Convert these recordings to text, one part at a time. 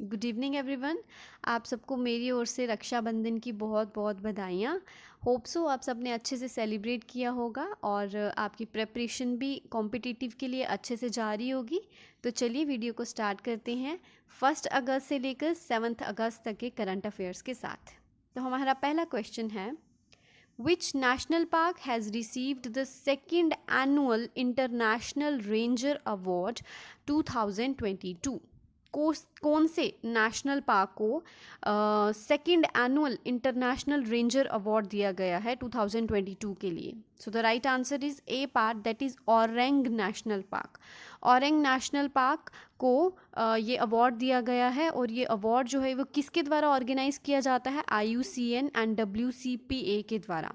Good evening everyone. आप सबको मेरी ओर से रक्षाबंधन की बहुत बहुत बधाइयाँ। होप सो आप सबने अच्छे से सेलिब्रेट किया होगा और आपकी प्रेपरेशन भी कॉम्पिटिटिव के लिए अच्छे से जारी होगी। तो चलिए वीडियो को स्टार्ट करते हैं 1 अगस्त से लेकर 7 अगस्त तक के करंट अफेयर्स के साथ। तो हमारा पहला क्वेश्चन है, Which national park has received the second annual International Ranger Award 2022? कौन से नेशनल पार्क को second annual international ranger award दिया गया है 2022 के लिए? So the right answer is A part, that is Orang national park. Orang national park को ये अवार्ड दिया गया है और ये अवार्ड जो है वो किसके द्वारा ऑर्गेनाइज किया जाता है? IUCN एंड WCPA के द्वारा,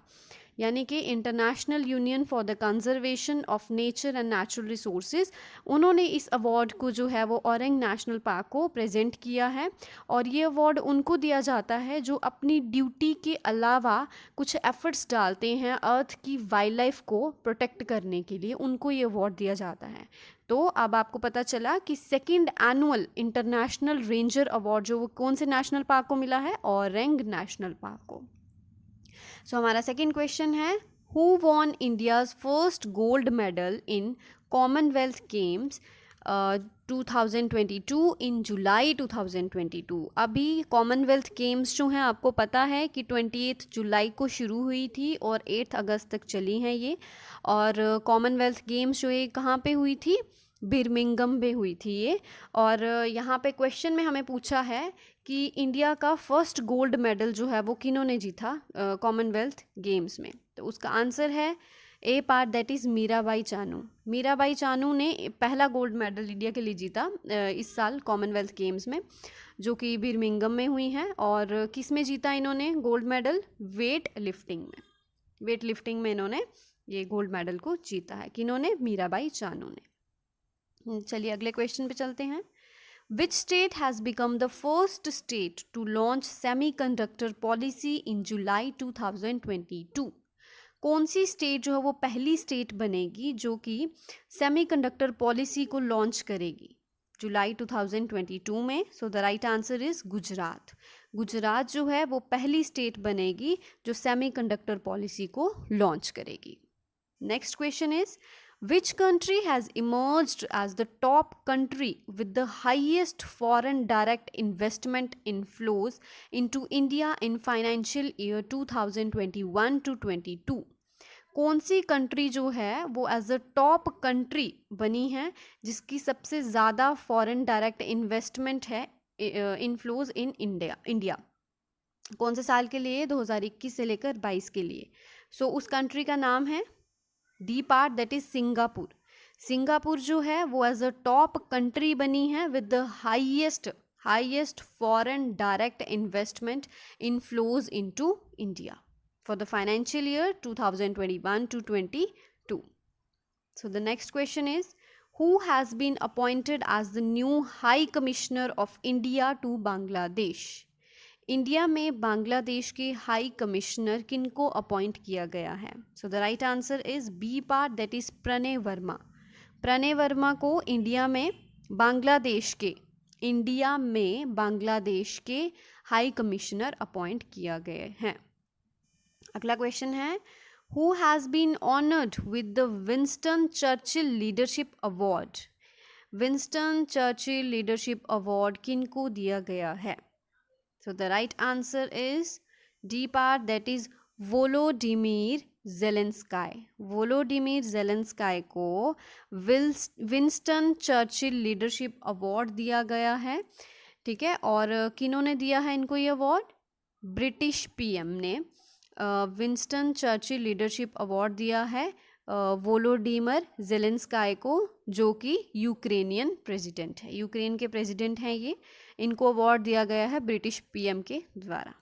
यानी कि international union for the conservation of nature and natural resources. उन्होंने इस अवार्ड को जो है वो औरंग नेशनल पार्क को प्रेजेंट किया है और ये अवार्ड उनको दिया जाता है जो अपनी ड्यूटी के अलावा कुछ एफर्ट्स डालते हैं अर्थ की वाइल्ड लाइफ को प्रोटेक्ट करने के लिए, उनको ये अवार्ड दिया जाता है। तो अब आपको पता चला कि second annual international ranger award जो वो कौन से नेशनल पार्क को मिला है? औरंग नेशनल पार्क को। सो हमारा सेकेंड क्वेश्चन है, who won India's first gold medal in Commonwealth Games 2022 इन जुलाई 2022? अभी कॉमनवेल्थ गेम्स जो हैं आपको पता है कि 28 जुलाई को शुरू हुई थी और 8 अगस्त तक चली हैं ये। और कॉमनवेल्थ गेम्स जो ये कहाँ पे हुई थी? बिर्मिंगम में हुई थी ये। और यहाँ पे क्वेश्चन में हमें पूछा है कि इंडिया का फर्स्ट गोल्ड मेडल जो है वो किन्होंने जीता कॉमनवेल्थ गेम्स में? तो उसका आंसर है A part, that is Mirabai Chanu. Mirabai Chanu ने पहला गोल्ड मेडल इंडिया के लिए जीता इस साल कॉमनवेल्थ गेम्स में, जो कि बिर्मिंगम में हुई हैं। और किस में जीता इन्होंने गोल्ड मेडल? वेट लिफ्टिंग में। वेट लिफ्टिंग में इन्होंने ये गोल्ड मेडल को जीता है। किन्होंने? मीराबाई चानू ने। चलिए अगले क्वेश्चन पे चलते हैं। Which state has become the first state to launch semiconductor policy in July 2022? कौन सी स्टेट जो है वो पहली स्टेट बनेगी जो कि सेमीकंडक्टर पॉलिसी को लॉन्च करेगी जुलाई 2022 में? So the right answer is Gujarat. Gujarat जो है वो पहली स्टेट बनेगी जो सेमीकंडक्टर पॉलिसी को लॉन्च करेगी। Next question is, which country has emerged as the top country with the highest foreign direct investment inflows into India in financial year 2021 to 22? कौन सी कंट्री जो है वो एज अ टॉप कंट्री बनी है जिसकी सबसे ज़्यादा फॉरेन डायरेक्ट इन्वेस्टमेंट है इनफ्लोज इन इंडिया? कौन से साल के लिए? 2021 से लेकर 22 के लिए। सो उस कंट्री का नाम है D part, that is Singapore. Singapore जो है वो एज अ टॉप कंट्री बनी है with the highest foreign direct investment inflows into India for the financial year 2021 to 22. So the next question is, who has been appointed as the new High Commissioner of India to Bangladesh? India में बांग्लादेश के high commissioner किनको appoint किया गया है? So the right answer is B part, that is Pranay Verma. Pranay Verma को India में बांग्लादेश के high commissioner appoint किया गया है। अगला क्वेश्चन है, who has been honoured with the Winston Churchill leadership award? Winston Churchill leadership award किनको दिया गया है? So the right answer is D part, that is Volodymyr Zelensky. Volodymyr Zelensky को विंस्टन चर्चिल लीडरशिप अवार्ड दिया गया है, ठीक है। और किन्होंने दिया है इनको ये अवार्ड? ब्रिटिश पीएम ने विंस्टन चर्चिल लीडरशिप अवार्ड दिया है वोलोडिमर जेलेंस्काई को, जो कि यूक्रेनियन प्रेसिडेंट है, यूक्रेन के प्रेसिडेंट हैं ये। इनको अवार्ड दिया गया है ब्रिटिश पीएम के द्वारा।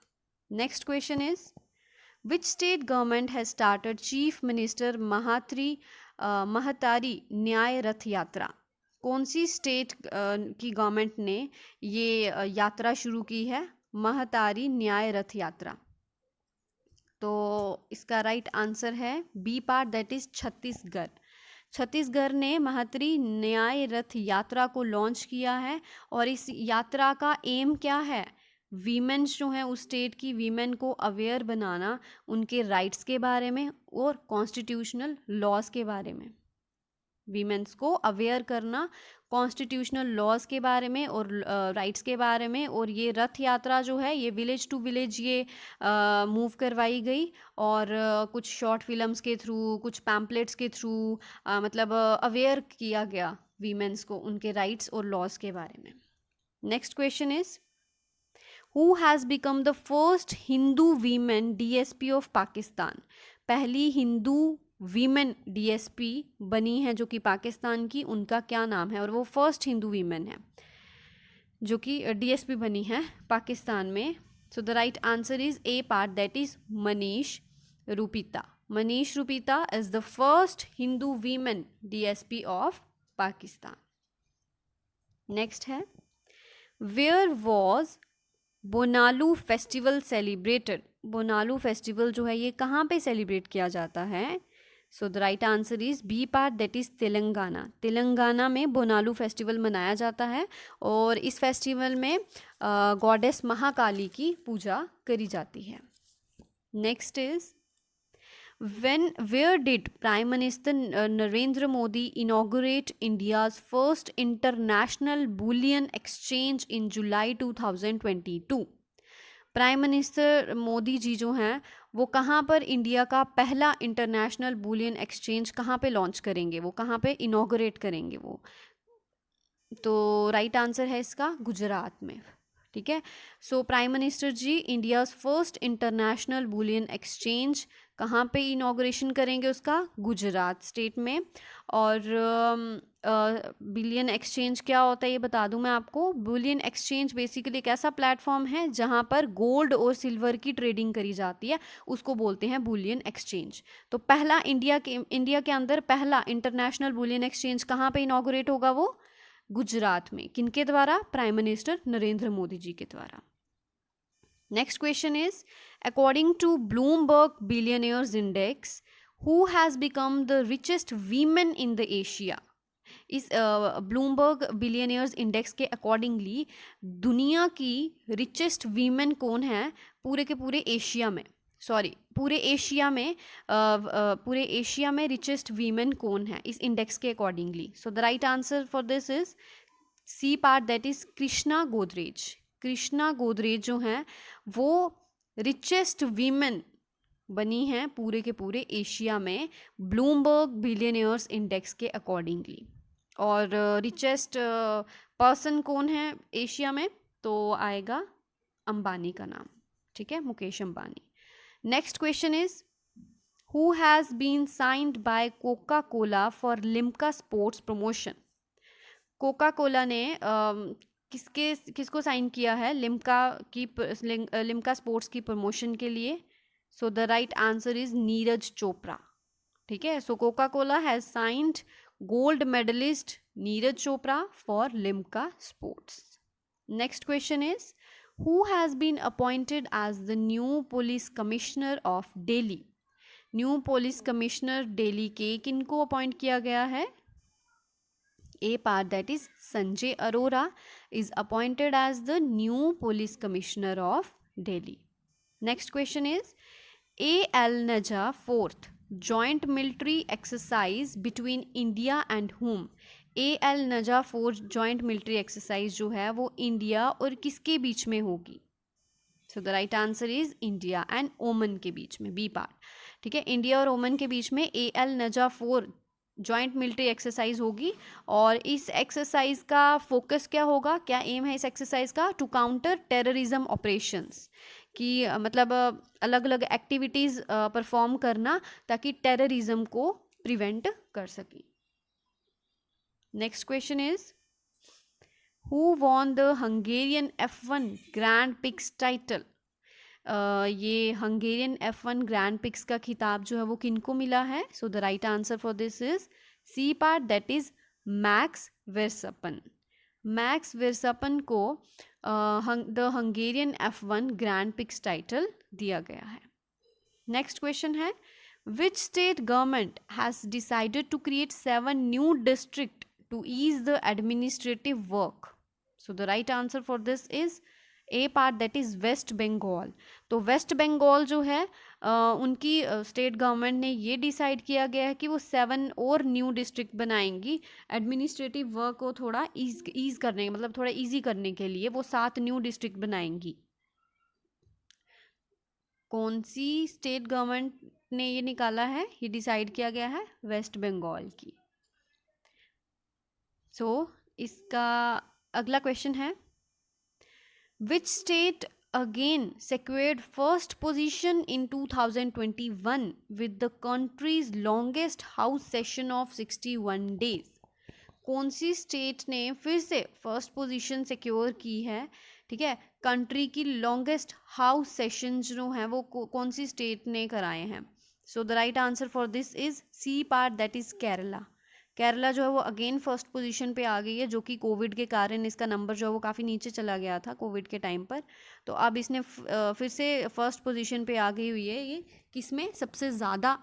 Next question is, which state government has started chief minister महतारी न्याय रथ यात्रा? कौन सी स्टेट की गवर्नमेंट ने ये यात्रा शुरू की है, महतारी न्याय रथ यात्रा? तो इसका राइट आंसर है B part, that is Chhattisgarh. Chhattisgarh ने महात्री न्याय रथ यात्रा को लॉन्च किया है और इस यात्रा का एम क्या है? वीमेन्स जो हैं उस स्टेट की वीमेन को अवेयर बनाना उनके राइट्स के बारे में और कॉन्स्टिट्यूशनल लॉज के बारे में। वीमेंस को अवेयर करना कॉन्स्टिट्यूशनल लॉज के बारे में और राइट्स के बारे में। और ये रथ यात्रा जो है ये विलेज टू विलेज ये मूव करवाई गई और कुछ शॉर्ट फिल्म्स के थ्रू, कुछ पैम्पलेट्स के थ्रू मतलब अवेयर किया गया वीमेंस को उनके राइट्स और लॉज के बारे में। Next question is who has become the first Hindu women DSP of Pakistan? पहली हिंदू वीमेन डीएसपी बनी है जो कि पाकिस्तान की, उनका क्या नाम है? और वो फर्स्ट हिंदू वीमेन है जो कि डीएसपी बनी है पाकिस्तान में। So the right answer is A part, that is Manisha Ropeta. Manisha Ropeta is the first Hindu women DSP of Pakistan. Next है where was Bonalu festival celebrated? Bonalu festival जो है ये कहाँ पे सेलिब्रेट किया जाता है? So the right answer is B part, that is Telangana. Telangana में बोनालू फेस्टिवल मनाया जाता है और इस फेस्टिवल में गॉडेस महाकाली की पूजा करी जाती है। Next is where did Prime Minister Narendra Modi inaugurate India's first international bullion exchange in July 2022? Prime minister Modi ji जो हैं वो कहाँ पर इंडिया का पहला इंटरनेशनल बुलियन एक्सचेंज कहाँ पे लॉन्च करेंगे, वो कहाँ पे इनॉग्रेट करेंगे वो? तो राइट आंसर है इसका गुजरात में। ठीक है, so prime minister ji India's first international bullion exchange कहाँ पे इनॉग्रेशन करेंगे उसका? गुजरात स्टेट में। और बुलियन एक्सचेंज क्या होता है ये बता दूं मैं आपको। बुलियन एक्सचेंज बेसिकली एक ऐसा प्लेटफॉर्म है जहाँ पर गोल्ड और सिल्वर की ट्रेडिंग करी जाती है, उसको बोलते हैं बुलियन एक्सचेंज। तो पहला इंडिया के अंदर पहला इंटरनेशनल बुलियन एक्सचेंज कहाँ पे इनॉग्रेट होगा? वो गुजरात में। किनके द्वारा? प्राइम मिनिस्टर नरेंद्र मोदी जी के द्वारा। Next question is according to Bloomberg billionaires index who has become the richest women in the Asia? इस ब्लूमबर्ग बिलियनियर्स इंडेक्स के अकॉर्डिंगली दुनिया की रिचेस्ट वीमेन कौन है पूरे के पूरे एशिया में? सॉरी, पूरे एशिया में रिचेस्ट वीमेन कौन है इस इंडेक्स के accordingly? So the right answer for this is C part, that is Krishna Godrej. Krishna Godrej जो हैं वो रिचेस्ट वीमेन बनी हैं पूरे के पूरे एशिया में ब्लूमबर्ग बिलियनियर्स इंडेक्स के अकॉर्डिंगली। और रिचेस्ट पर्सन कौन है एशिया में? तो आएगा अंबानी का नाम। ठीक है, Mukesh Ambani. Next question is who has been signed by Coca Cola for Limca sports promotion? Coca Cola ने किसको साइन किया है लिम्का स्पोर्ट्स की प्रमोशन के लिए? So the right answer is Neeraj Chopra. ठीक है, so Coca Cola has signed gold medalist Neeraj Chopra for Limca sports. Next question is who has been appointed as the new police commissioner of Delhi? New police commissioner Delhi के किनको appoint किया गया है? A part, that is Sanjay Arora is appointed as the new police commissioner of Delhi. Next question is A.L. Naja 4th joint military exercise between India and whom? A.L. Naja 4th joint military exercise जो है वो India और किसके बीच में होगी? So the right answer is India and ओमन के बीच में, B part. ठीक है, इंडिया और ओमन के बीच में A.L. Naja 4 joint military exercise होगी। और इस एक्सरसाइज का फोकस क्या होगा, क्या एम है इस एक्सरसाइज का? टू काउंटर टेररिज्म ऑपरेशंस, कि मतलब अलग अलग एक्टिविटीज़ परफॉर्म करना ताकि टेररिज्म को प्रिवेंट कर सकें। Next question is who won the Hungarian F1 grand prix title? ये हंगेरियन F1 ग्रैंड पिक्स का खिताब जो है वो किनको मिला है? So the right answer for this is C part, that is Max Verstappen. Max Verstappen को the Hungarian F1 grand prix title दिया गया है। नेक्स्ट क्वेश्चन है Which state government has decided to create 7 new districts to ease the administrative work? So the right answer for this is A part, that is West Bengal. तो वेस्ट बंगाल जो है उनकी state government ने ये डिसाइड किया गया है कि वो 7 और न्यू डिस्ट्रिक्ट बनाएंगी एडमिनिस्ट्रेटिव वर्क को थोड़ा ईज करने, मतलब थोड़ा इजी करने के लिए वो 7 न्यू डिस्ट्रिक्ट बनाएंगी. कौन सी स्टेट गवर्नमेंट ने ये निकाला है, ये डिसाइड किया गया है वेस्ट बंगाल की. सो इसका अगला क्वेश्चन है, which state again secured first position in 2021 with the country's longest house session of 61 days. कौन सी स्टेट ने फिर से फर्स्ट पोजीशन सिक्योर की है, ठीक है, कंट्री की लॉन्गेस्ट हाउस सेशन जो हैं वो कौन सी स्टेट ने कराए हैं. So the right answer for this is C part, that is Kerala. Kerala जो है वो अगेन फर्स्ट पोजीशन पे आ गई है, जो कि कोविड के कारण इसका नंबर जो है वो काफ़ी नीचे चला गया था कोविड के टाइम पर. तो अब इसने फिर से फर्स्ट पोजीशन पे आ गई हुई है ये, किसमें, सबसे ज़्यादा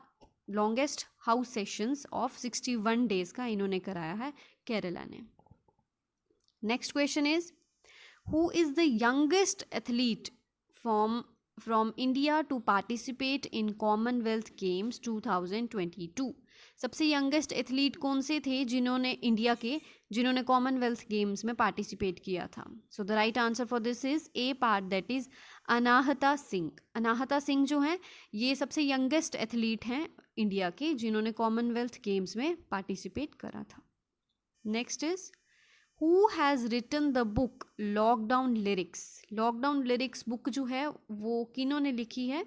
longest house sessions of 61 days का इन्होंने कराया है केरला ने. Next question is, who is the youngest athlete from India to participate in Commonwealth Games 2022. सबसे यंगेस्ट एथलीट कौन से थे जिन्होंने इंडिया के, जिन्होंने कॉमनवेल्थ गेम्स में पार्टिसिपेट किया था. So the right answer for this is A part, that is Anahat Singh. Anahat Singh जो हैं ये सबसे यंगेस्ट एथलीट हैं इंडिया के जिन्होंने कॉमनवेल्थ गेम्स में पार्टिसिपेट करा था. Next is, who has written the book Lockdown Lyrics. Lockdown Lyrics book जो है वो किन्होंने लिखी है,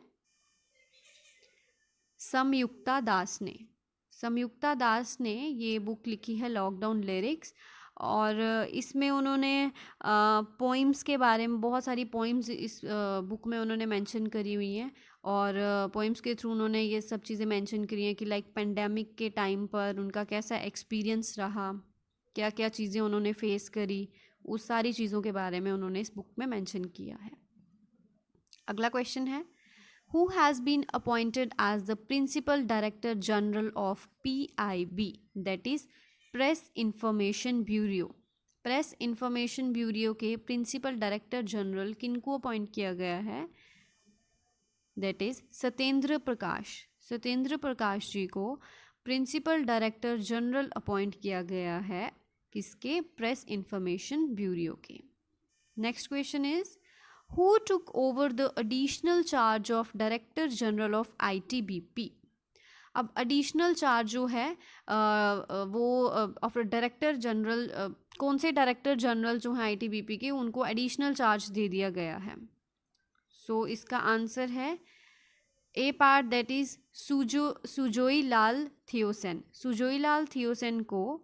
समयुक्ता दास ने. समयुक्ता दास ने ये बुक लिखी है लॉकडाउन लिरिक्स, और इसमें उन्होंने पोइम्स के बारे में, बहुत सारी पोइम्स इस बुक में उन्होंने मेंशन करी हुई हैं, और पोइम्स के थ्रू उन्होंने ये सब चीज़ें मेंशन करी हैं कि लाइक पेंडेमिक के टाइम पर उनका कैसा एक्सपीरियंस रहा, क्या क्या चीज़ें उन्होंने फेस करी, उस सारी चीज़ों के बारे में उन्होंने इस बुक में मेंशन किया है. अगला क्वेश्चन है, who has been appointed as the principal director general of PIB, that is Press Information Bureau. Press information bureau के प्रिंसिपल डायरेक्टर जनरल किनको अपॉइंट किया गया है, दैट इज सत्येंद्र प्रकाश. सत्येंद्र प्रकाश जी को प्रिंसिपल डायरेक्टर जनरल अपॉइंट किया गया है, किसके, प्रेस इंफॉर्मेशन ब्यूरो के. Next question is, who took over the additional charge of Director General of ITBP. अब एडिशनल चार्ज जो है वो ऑफ डायरेक्टर जनरल, कौन से डायरेक्टर जनरल जो हैं ITBP के, उनको एडिशनल चार्ज दे दिया गया है. सो इसका आंसर है A part, that is सुजोई Lal थियोसेन. सुजोई Lal Thaosen को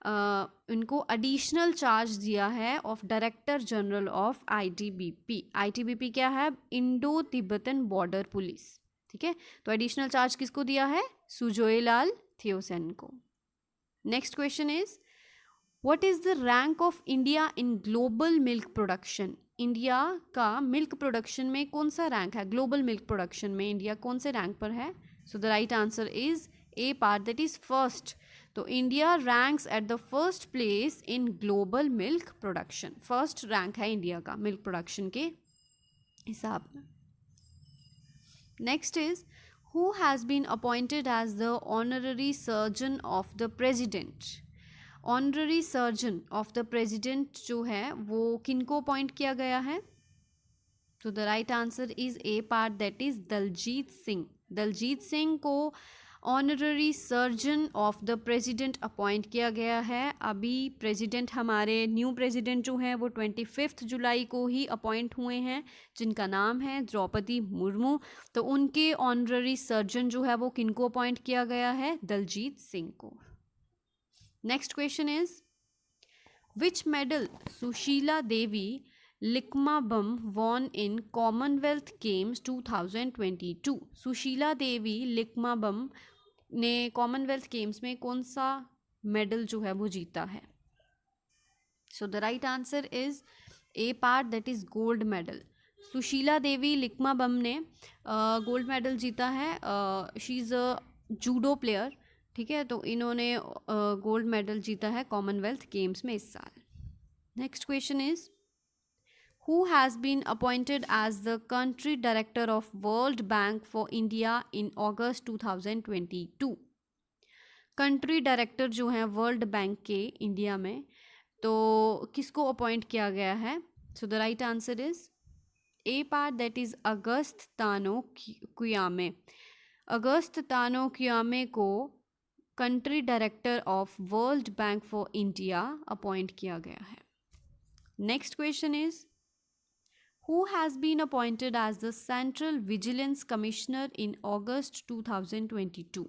इनको एडिशनल चार्ज दिया है of director general of ITBP. ITBP क्या है, इंडो तिब्बतन बॉर्डर पुलिस, ठीक है. तो एडिशनल चार्ज किसको दिया है, सुजोई लाल थियोसेन को. Next question is, what is the rank of India in global milk production. India का मिल्क प्रोडक्शन में कौन सा रैंक है, ग्लोबल मिल्क प्रोडक्शन में इंडिया कौन से रैंक पर है. So the right answer is A part, that is first. तो India ranks at the first place in global milk production. First rank है इंडिया का मिल्क प्रोडक्शन के हिसाब में. Next is, who has been appointed as the honorary surgeon of the president. Honorary surgeon of the president जो है वो किनको appoint किया गया है. तो the right answer is A part, that is Daljit Singh. Daljit Singh को honorary surgeon of the president appoint किया गया है. अभी प्रेसिडेंट, हमारे न्यू प्रेसिडेंट जो हैं वो 25 जुलाई को ही अपॉइंट हुए हैं, जिनका नाम है द्रौपदी मुर्मू. तो उनके ऑनररी सर्जन जो है वो किनको अपॉइंट किया गया है, दलजीत सिंह को. Next question is, which medal Sushila Devi Likmabam won in Commonwealth Games 2022. Sushila Devi Likmabam ने कॉमनवेल्थ गेम्स में कौन सा मेडल जो है वो जीता है. So the right answer is A part, that is gold medal. Sushila Devi Likmabam ने गोल्ड मेडल जीता है। She is a judo player, ठीक है, तो इन्होंने गोल्ड मेडल जीता है कॉमनवेल्थ गेम्स में इस साल। Next question is, who has been appointed as the country director of World Bank for India in August 2022? Country director जो हैं वर्ल्ड बैंक के इंडिया में, तो किसको अपॉइंट किया गया है? So the right answer is A part, that is Auguste Tano Kouame. Auguste Tano Kouame को country director of World Bank for India appoint किया गया है। Next question is, who has been appointed as the Central Vigilance Commissioner in August 2022?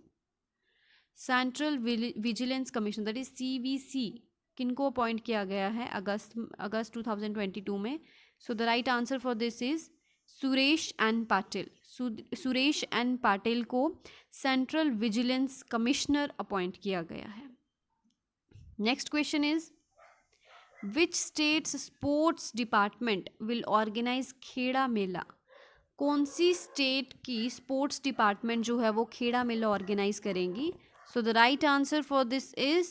Central Vigilance Commission, that is CVC, किनको appoint किया गया है अगस्त 2022 में? So the right answer for this is Suresh N Patil. Suresh N Patil को सेंट्रल विजिलेंस कमिश्नर अपॉइंट किया गया है। Next question is, which state's sports department will organise Kheda Mela? कौन सी स्टेट की स्पोर्ट्स डिपार्टमेंट जो है वो खेड़ा मेला ऑर्गेनाइज करेंगी? So the right answer for this is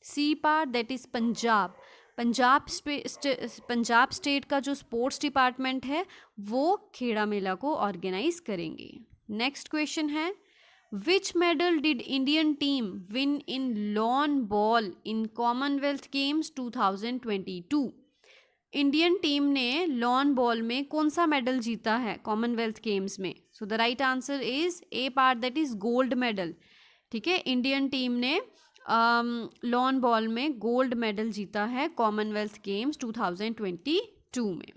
C part, that is Punjab. Punjab state का जो स्पोर्ट्स डिपार्टमेंट है वो खेड़ा मेला को ऑर्गेनाइज करेंगे। नेक्स्ट क्वेश्चन है, which medal did Indian team win in lawn ball in Commonwealth Games 2022? Indian team ने lawn ball में कौन सा मेडल जीता है कॉमनवेल्थ गेम्स में? So the right answer is A part, that is gold medal. ठीक है, इंडियन टीम ने लॉन बॉल में गोल्ड मेडल जीता है कॉमनवेल्थ गेम्स 2022 में।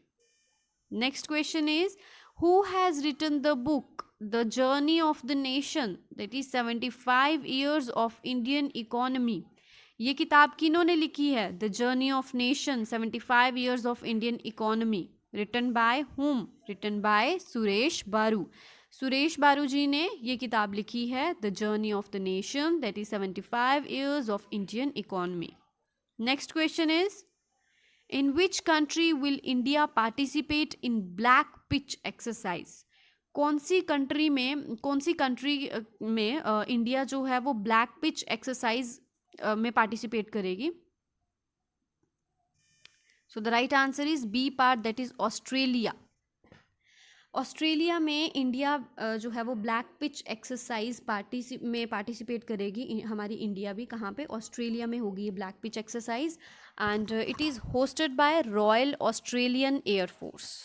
Next question is, who has written the book the journey of the nation, that is 75 years of Indian economy? ये किताब किन्होंने लिखी है? The journey of nation 75 years of Indian economy. Written by whom? Written by Suresh Baru. Suresh Baru ji ने ये किताब लिखी है, the journey of the nation, that is 75 years of Indian economy. Next question is, in which country will India participate in black pitch exercise? कौन सी country में India जो है वो ब्लैक पिच एक्सरसाइज में पार्टिसिपेट करेगी? So the right answer is B part, that is Australia. Australia में India जो है वो ब्लैक पिच एक्सरसाइज में पार्टिसिपेट करेगी। हमारी इंडिया भी कहाँ पे? ऑस्ट्रेलिया में होगी ये black pitch exercise, and it is hosted by royal Australian air force.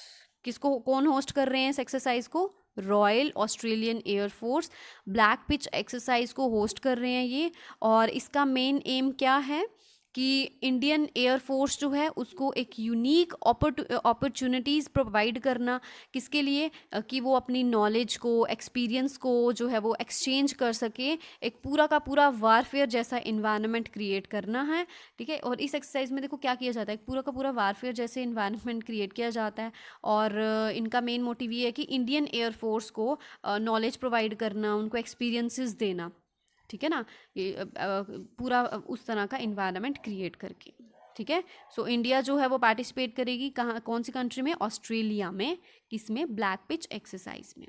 किसको, कौन होस्ट कर रहे हैं इस एक्सरसाइज को? Royal Australian air force black pitch exercise को होस्ट कर रहे हैं ये। और इसका मेन एम क्या है कि इंडियन एयरफोर्स जो है उसको एक यूनिक अपॉर्चुनिटीज़ प्रोवाइड करना, किसके लिए? कि वो अपनी नॉलेज को, एक्सपीरियंस को जो है वो एक्सचेंज कर सके। एक पूरा का पूरा वारफेयर जैसा इन्वायरमेंट क्रिएट करना है, ठीक है। और इस एक्सरसाइज में देखो क्या किया जाता है, एक पूरा का पूरा वारफेयर जैसे इन्वायरमेंट क्रिएट किया जाता है। और इनका मेन मोटिव ये है कि इंडियन एयरफोर्स को नॉलेज प्रोवाइड करना, उनको एक्सपीरियंसेस देना, ठीक है ना, ये पूरा उस तरह का इन्वायरमेंट क्रिएट करके, ठीक है। सो इंडिया जो है वो पार्टिसिपेट करेगी कहाँ, कौन सी कंट्री में? ऑस्ट्रेलिया में। किसमें? ब्लैक पिच एक्सरसाइज में।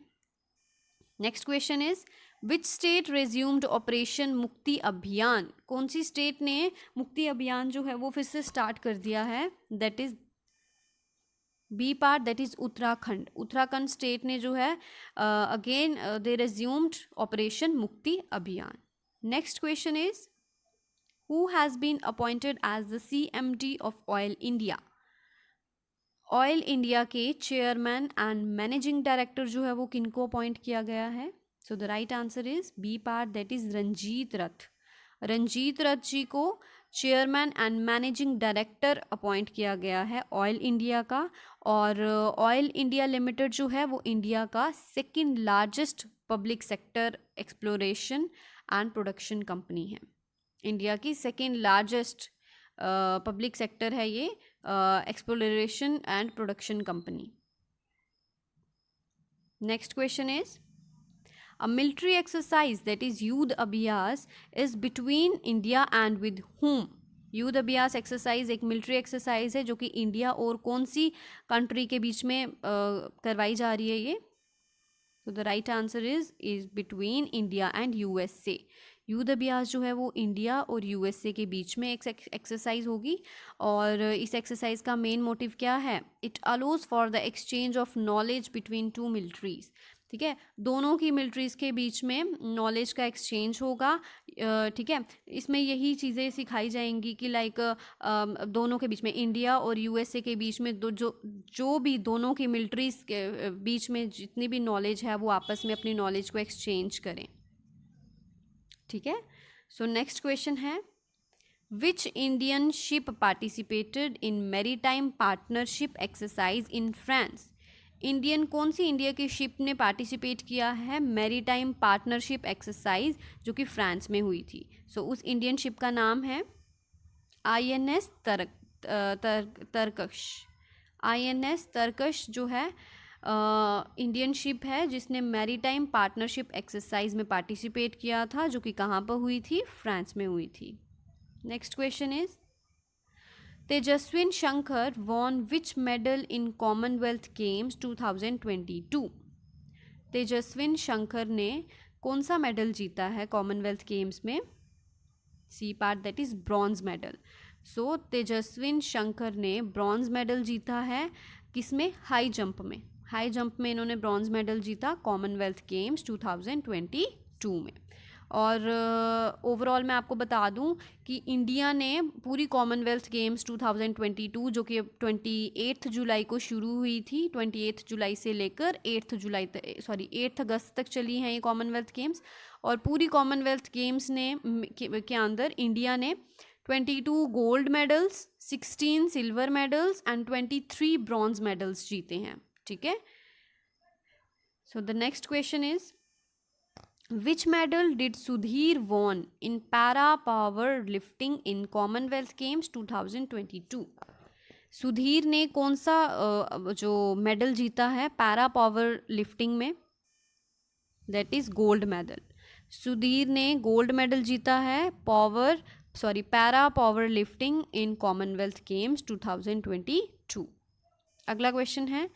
Next question is, which state resumed operation मुक्ति अभियान? कौन सी स्टेट ने मुक्ति अभियान जो है वो फिर से स्टार्ट कर दिया है? That is B part, that is Uttarakhand. Uttarakhand state ने जो है अगेन दे रेज्यूम्ड ऑपरेशन मुक्ति अभियान। Next question is, who has been appointed as the CMD of Oil India? Oil India के चेयरमैन एंड मैनेजिंग डायरेक्टर जो है वो किनको अपॉइंट किया गया है? So the right answer is B part, that is Ranjit Rath. Ranjit Rath ji को chairman and managing director appoint किया गया है ऑयल इंडिया का। और ऑयल इंडिया लिमिटेड जो है वो इंडिया का second largest public sector exploration and production company है। इंडिया की सेकेंड लार्जेस्ट पब्लिक सेक्टर है ये exploration and production company. Next question is, a military exercise that is युद्ध अभ्यास is between India and with whom? युद्ध अभ्यास exercise एक military exercise है जो कि इंडिया और कौन सी कंट्री के बीच में करवाई जा रही है ये। तो the right answer is between India and USA. युद्ध अभ्यास जो है वो इंडिया और यूएसए के बीच में एक एक्सरसाइज होगी और इस एक्सरसाइज का मेन मोटिव क्या है, it allows for the exchange of knowledge between two militaries. ठीक है, दोनों की मिलिट्रीज के बीच में नॉलेज का एक्सचेंज होगा। ठीक है, इसमें यही चीज़ें सिखाई जाएंगी कि लाइक दोनों के बीच में, इंडिया और यूएसए के बीच में जो भी दोनों की मिलिट्रीज के बीच में जितनी भी नॉलेज है वो आपस में अपनी नॉलेज को एक्सचेंज करें। ठीक है, सो नेक्स्ट क्वेश्चन है, which Indian ship participated in maritime partnership exercise in France. कौन सी इंडिया की शिप ने पार्टिसिपेट किया है मैरीटाइम पार्टनरशिप एक्सरसाइज जो कि फ्रांस में हुई थी। सो उस इंडियन शिप का नाम है INS तरकश। INS तरकश जो है इंडियन शिप है जिसने मैरीटाइम पार्टनरशिप एक्सरसाइज में पार्टिसिपेट किया था जो कि कहाँ पर हुई थी, फ्रांस में हुई थी। Next question is, Tejaswin Shankar won which medal in Commonwealth Games 2022। Tejaswin Shankar ने कौन सा मेडल जीता है कॉमनवेल्थ गेम्स में? C part, that is bronze medal. So Tejaswin Shankar ने ब्रॉन्ज मेडल जीता है किसमें, हाई जंप में। हाई जंप में इन्होंने ब्रॉन्ज मेडल जीता कॉमनवेल्थ गेम्स 2022 में। और ओवरऑल मैं आपको बता दूं कि इंडिया ने पूरी कॉमनवेल्थ गेम्स 2022 जो कि 28 जुलाई को शुरू हुई थी, 28 जुलाई से लेकर 8 अगस्त तक चली हैं ये कॉमनवेल्थ गेम्स। और पूरी कॉमनवेल्थ गेम्स ने के अंदर इंडिया ने 22 gold medals, 16 silver medals and 23 bronze medals जीते हैं। ठीक है, so the next question is, Which medal did Sudhir won in para power lifting in Commonwealth Games 2022? Sudhir ने कौन सा जो मेडल जीता है पैरा पावर लिफ्टिंग में? That is gold medal. Sudhir ने गोल्ड मेडल जीता है para power lifting in Commonwealth Games 2022। अगला क्वेश्चन है,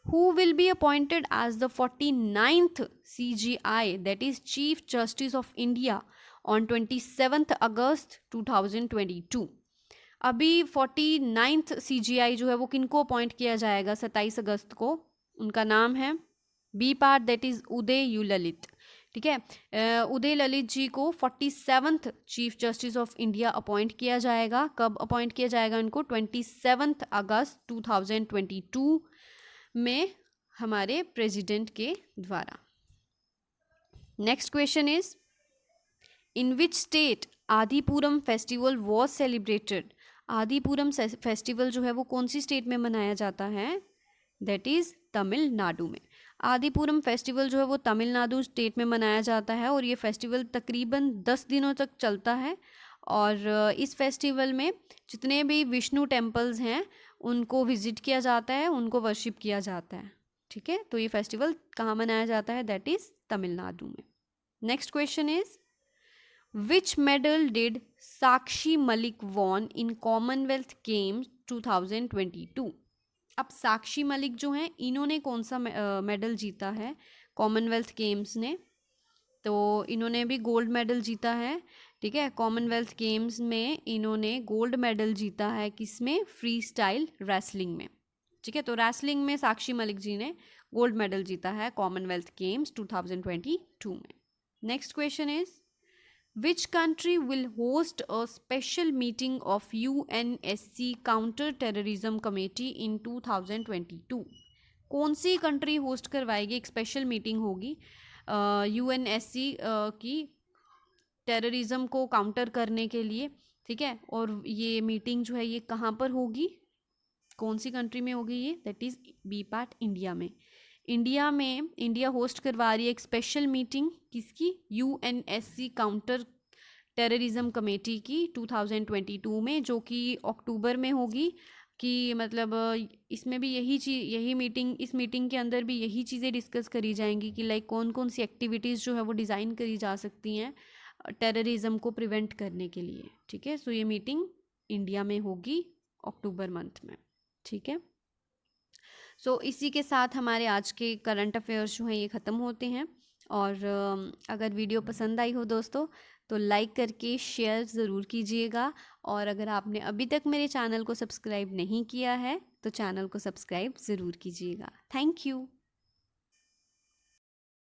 who will be appointed as the 49th CGI, that is Chief Justice of India, on 27th August 2022? अभी 49th CGI जो है वो किनको अपॉइंट किया जाएगा 27 अगस्त को? उनका नाम है B part, that is Uday U Lalit. ठीक है, उदय ललित जी को 47th chief justice of India appoint किया जाएगा। कब अपॉइंट किया जाएगा उनको? 27 अगस्त 2022 में हमारे प्रेसिडेंट के द्वारा। Next question is, in which state Adipuram festival was celebrated. Adipuram festival जो है वो कौन सी स्टेट में मनाया जाता है? दैट इज तमिलनाडु में। आदिपुरम फेस्टिवल जो है वो तमिलनाडु स्टेट में मनाया जाता है और ये फेस्टिवल तकरीबन 10 दिनों तक चलता है। और इस फेस्टिवल में जितने भी विष्णु टेम्पल्स हैं उनको विजिट किया जाता है, उनको वर्शिप किया जाता है। ठीक है, तो ये फेस्टिवल कहाँ मनाया जाता है? दैट इज तमिलनाडु में। Next question is, which medal did Sakshi Malik von in Commonwealth Games 2022? अब साक्षी मलिक जो हैं इन्होंने कौन सा मेडल जीता है कॉमनवेल्थ गेम्स ने? तो इन्होंने भी गोल्ड मेडल जीता है। ठीक है, कॉमनवेल्थ गेम्स में इन्होंने गोल्ड मेडल जीता है किसमें? फ्री स्टाइल रेसलिंग में। ठीक है, तो रेसलिंग में साक्षी मलिक जी ने गोल्ड मेडल जीता है कॉमनवेल्थ गेम्स 2022 में। Next question is, which country will host a special meeting of UNSC counter terrorism committee in 2022? कौन सी कंट्री होस्ट करवाएगी? एक स्पेशल मीटिंग होगी UNSC की टेररिज्म को काउंटर करने के लिए। ठीक है, और ये मीटिंग जो है ये कहाँ पर होगी, कौन सी कंट्री में होगी ये? That is B part, India में। इंडिया होस्ट करवा रही है एक स्पेशल मीटिंग किसकी? UNSC काउंटर टेररिज्म कमेटी की 2022 में, जो कि अक्टूबर में होगी। कि मतलब इसमें भी इस मीटिंग के अंदर भी यही चीज़ें डिस्कस करी जाएंगी कि लाइक कौन कौन सी एक्टिविटीज़ जो है वो डिज़ाइन करी जा सकती हैं टेररिज्म को प्रिवेंट करने के लिए। ठीक है, सो ये मीटिंग इंडिया में होगी अक्टूबर मंथ में, ठीक है। सो इसी के साथ हमारे आज के करंट अफेयर्स जो हैं ये ख़त्म होते हैं। और अगर वीडियो पसंद आई हो दोस्तों तो लाइक करके शेयर ज़रूर कीजिएगा, और अगर आपने अभी तक मेरे चैनल को सब्सक्राइब नहीं किया है तो चैनल को सब्सक्राइब ज़रूर कीजिएगा। Thank you.